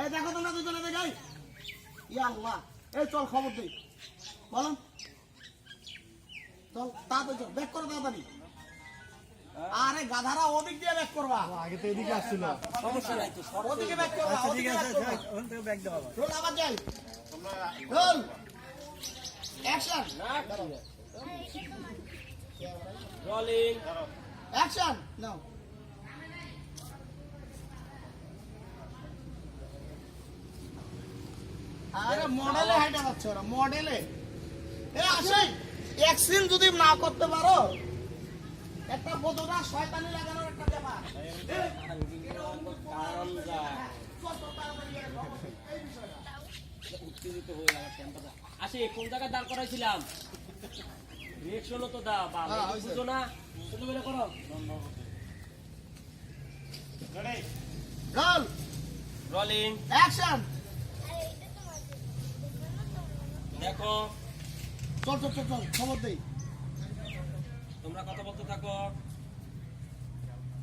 এই দেখো তোমরা দুজনে দেখাই ইয়া আল্লাহ এই চল খবর দেই বলো চল তাড়াতাড়ি চল ব্যাক করো তাড়াতাড়ি আরে গাধারা ওদিক দিয়ে ব্যাক করবা আগে তো এদিকে আসছিল সমস্যা নাই তো ওদিকে ব্যাক করবা আচ্ছা ঠিক ওদিকে আছে back করবা। ওখান থেকে ব্যাগ দাও আবার রোল আবার যাই রোল অ্যাকশন রোলিং অ্যাকশন নাও আরে মডেলে হাইটা পাচ্ছ ওরা মডেলে এ আসে এক্সিন যদি না করতে পারো একটা বোতলা শয়তানি লাগানোর একটা ব্যাপার কারণ যা উত্তেজিত হয়ে আমার টেম্পারটা আসে কোন জায়গায় দাঁড় করাইছিলাম রিঅ্যাকশনও তো দা বা বুঝো না তুমি বলে করো রোল রোলিং অ্যাকশন দেখো চল চল চল চল খবর দেই তোমরা কথা বলতে থাকো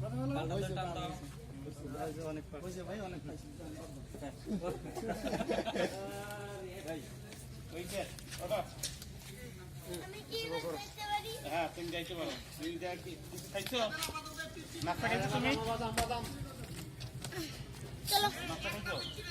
পাল্টাতে টান দাও অনেক বুঝে ভাই অনেক পাইছি হ্যাঁ তুমি যাইতে পারো তুমি খাইছো নাস্তা খাইছো তুমি চলো নাস্তা খাইছো